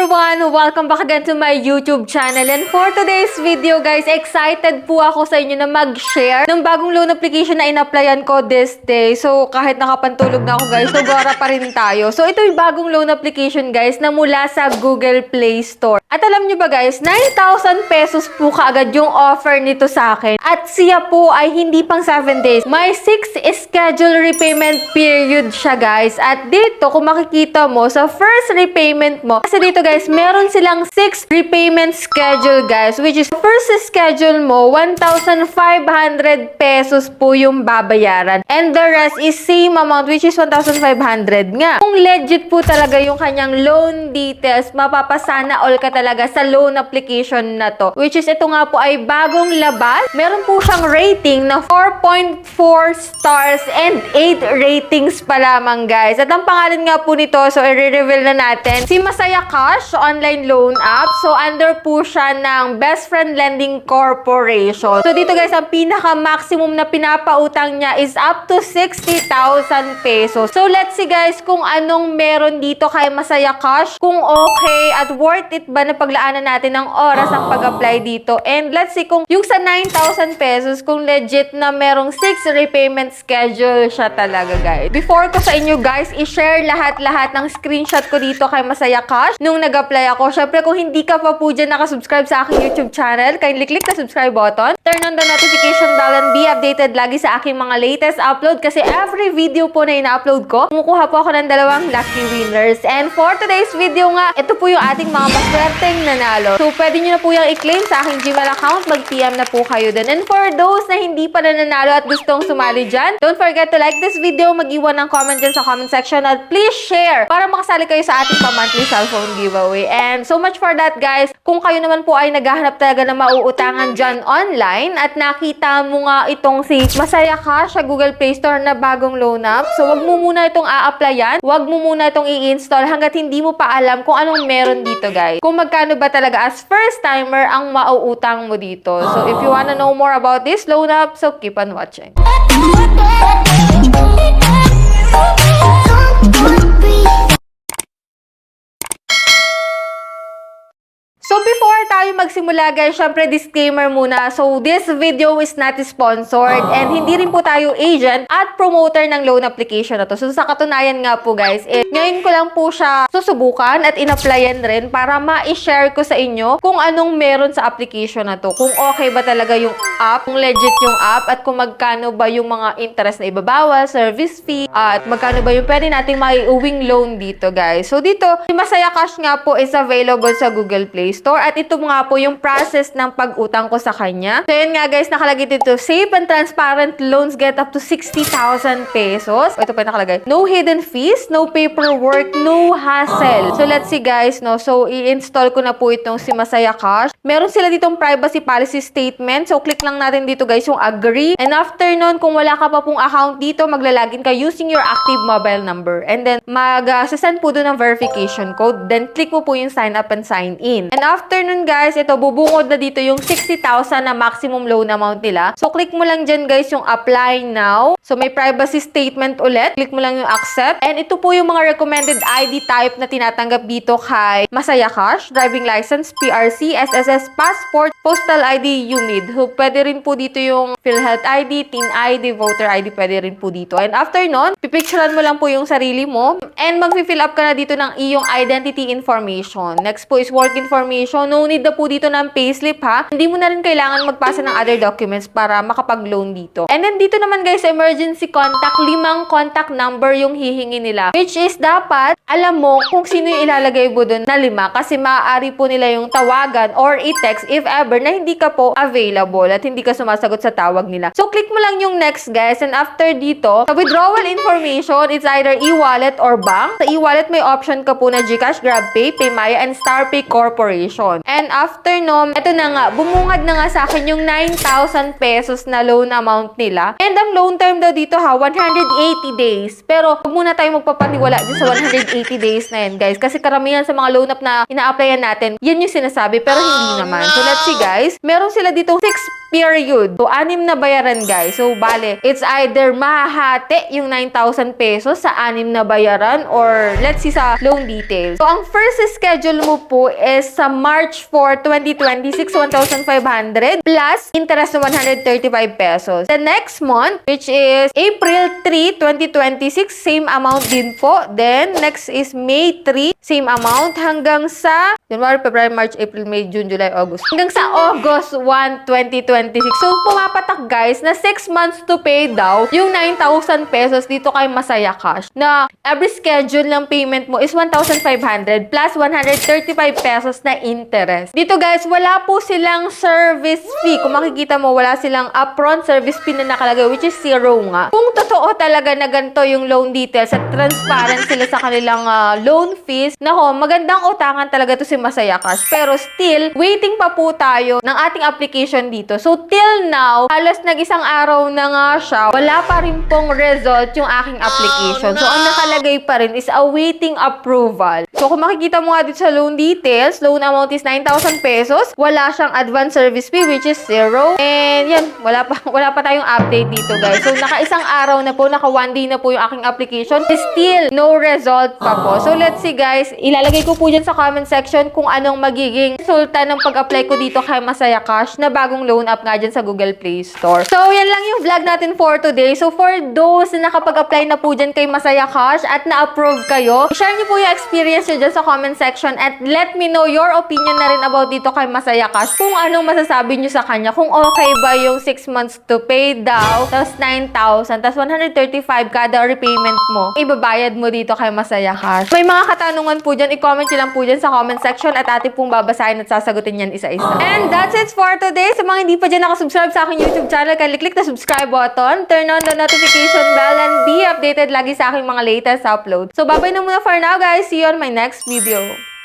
everyone! Welcome back again to my YouTube channel. And for today's video guys, excited po ako sa inyo na mag-share ng bagong loan application na in-applyan ko this day. So kahit nakapantulog na ako guys, so gora pa rin tayo. So ito yung bagong loan application guys na mula sa Google Play Store. At alam nyo ba guys, 9,000 pesos po kaagad yung offer nito sa akin. At siya po ay hindi pang 7 days. May 6 schedule repayment period siya guys. At dito, kung makikita mo, sa first repayment mo, kasi dito guys, meron silang 6 repayment schedule guys, which is first schedule mo, 1,500 pesos po yung babayaran. And the rest is same amount, which is 1,500 nga. Kung legit po talaga yung kanyang loan details, mapapasana all ka talaga sa loan application na to. Which is ito nga po ay bagong labas. Meron po siyang rating na 4.4 stars and 8 ratings pa lamang guys. At ang pangalan nga po nito, so i-reveal na natin, si Masaya Cash online loan app. So under po siya ng Best Friend Lending Corporation. So dito guys, ang pinaka-maximum na pinapautang niya is up to 60,000 pesos. So let's see guys kung anong meron dito kay Masaya Cash. Kung okay at worth it ba na paglaanan natin ng oras ang pag-apply dito. And let's see kung yung sa 9,000 pesos, kung legit na merong 6 repayment schedule siya talaga guys. Before ko sa inyo guys, i-share lahat-lahat ng screenshot ko dito kay Masaya Cash nung nag-apply ako. Syempre kung hindi ka pa po dyan nakasubscribe sa aking YouTube channel, kindly click the subscribe button, turn on the notification bell and be updated lagi sa aking mga latest upload kasi every video po na ina-upload ko, kumukuha po ako ng 2 lucky winners. And for today's video nga, ito po yung ating mga maswerteng nanalo. So pwede nyo na po yung i-claim sa aking Gmail account, mag-PM na po kayo din. And for those na hindi pa na nanalo at gustong sumali dyan, don't forget to like this video, mag-iwan ng comment dyan sa comment section at please share para makasali kayo sa ating pa-monthly cellphone giveaway. And so much for that guys. Kung kayo naman po ay naghahanap talaga na mauutangan dyan online at nakita mo nga itong si Masaya Cash sa Google Play Store na bagong loan app, so wag mo muna itong a-applyan, wag mo muna itong i-install hanggat hindi mo pa alam kung anong meron dito guys. Kung magkano ba talaga as first timer ang mauutang mo dito. So if you wanna know more about this loan app, so keep on watching. So before tayo magsimula guys, syempre disclaimer muna. So this video is not sponsored and hindi rin po tayo agent at promoter ng loan application na to. So sa katunayan nga po guys, ngayon ko lang po siya susubukan at in-applyan rin para ma-share ko sa inyo kung anong meron sa application na to. Kung okay ba talaga yung app, kung legit yung app, at kung magkano ba yung mga interest na ibabawal, service fee, at magkano ba yung pwede nating maiuwing loan dito guys. So dito, si Masaya Cash nga po is available sa Google Play Store at ito nga po yung process ng pag-utang ko sa kanya. So yun nga guys, nakalagay dito, safe and transparent loans get up to 60,000 pesos. Ito pa yung nakalagay, no hidden fees, no paperwork, no hassle. So let's see guys, no. So i-install ko na po itong si Masaya Cash. Meron sila ditong privacy policy statement. So click lang natin dito guys yung agree. And after nun, kung wala ka pa pong account dito, maglalagin ka using your active mobile number. And then mag-send po doon ng verification code. Then click mo po yung sign up and sign in. And after nun guys, ito bubungod na dito yung 60,000 na maximum loan amount nila. So click mo lang dyan guys yung apply now. So may privacy statement ulit. Click mo lang yung accept. And ito po yung mga recommended ID type na tinatanggap dito kay Masaya Cash. Driving license, PRC, SSS, passport, postal ID, UMID. So pwede rin po dito yung PhilHealth ID, Teen ID, Voter ID, pwede rin po dito. And after nun, pipicturean mo lang po yung sarili mo. And mag-fill up ka na dito ng iyong identity information. Next po is work information. No need na po dito ng payslip ha. Hindi mo na rin kailangan magpasa ng other documents para makapag-loan dito. And then dito naman guys, emergency contact, 5 contact number yung hihingi nila. Which is dapat, alam mo kung sino yung ilalagay mo dun na 5 kasi maaari po nila yung tawagan or i-text if ever na hindi ka po available at hindi ka sumasagot sa tawag nila. So click mo lang yung next guys, and after dito, sa withdrawal information, it's either e-wallet or bank. Sa e-wallet may option ka po na GCash, GrabPay, PayMaya, and StarPay Corporation. And after no, ito na nga, bumungad na nga sa akin yung 9,000 pesos na loan amount nila. And ang loan term daw dito ha, 180 days. Pero huwag muna tayo magpapaniwala din sa 180 days na yan guys. Kasi karamihan sa mga loan up na ina-applyan natin, yan yung sinasabi pero hindi naman. So let's see guys, meron sila dito 6 period. So, 6 na bayaran, guys. So, bale, it's either mahahati yung 9,000 pesos sa 6 na bayaran or let's see sa loan details. So, ang first schedule mo po is sa March 4, 2026, 1,500 plus interest na 135 pesos. The next month, which is April 3, 2026, same amount din po. Then, next is May 3, same amount hanggang sa January, February, March, April, May, June, July, August. Hanggang sa August 1, 2026. So, pumapatak guys na 6 months to pay daw yung 9,000 pesos dito kay Masaya Cash na every schedule ng payment mo is 1,500 plus 135 pesos na interest. Dito guys, wala po silang service fee. Kung makikita mo, wala silang upfront service fee na nakalagay which is 0 nga. Kung totoo talaga na ganito yung loan details at transparent sila sa kanilang loan fees, nako, magandang utangan talaga to si Masaya Cash. Pero still, waiting pa po tayo ng ating application dito. So, till now, halos nag-isang araw na nga siya, wala pa rin pong result yung aking application. So, ang nakalagay pa rin is awaiting approval. So, kung makikita mo nga dito sa loan details, loan amount is 9,000 pesos. Wala siyang advance service fee which is 0. And yan, wala pa tayong update dito guys. So, naka-isang araw na po, naka 1 day na po yung aking application. Still, no result pa po. So, let's see guys, ilalagay ko po dyan sa comment section kung anong magiging resulta ng pag-apply ko dito kay Masaya Cash na bagong loan app nga dyan sa Google Play Store. So, yan lang yung vlog natin for today. So, for those na nakapag-apply na po dyan kay Masaya Cash at na-approve kayo, share niyo po yung experience nyo dyan sa comment section at let me know your opinion na rin about dito kay Masaya Cash. Kung anong masasabi nyo sa kanya. Kung okay ba yung 6 months to pay daw, tapos 9,000, tapos 135 kada repayment mo, ibabayad mo dito kay Masaya Cash. May mga katanungan po dyan, i-comment nyo lang po dyan sa comment section at ating pong babasahin at sasagutin yan isa-isa. And that's it for today. Sa mga hindi pa dyan nakasubscribe sa aking YouTube channel, click the subscribe button, turn on the notification bell, and be updated lagi sa aking mga latest upload. So, bye-bye na muna for now, guys. See you on my next video.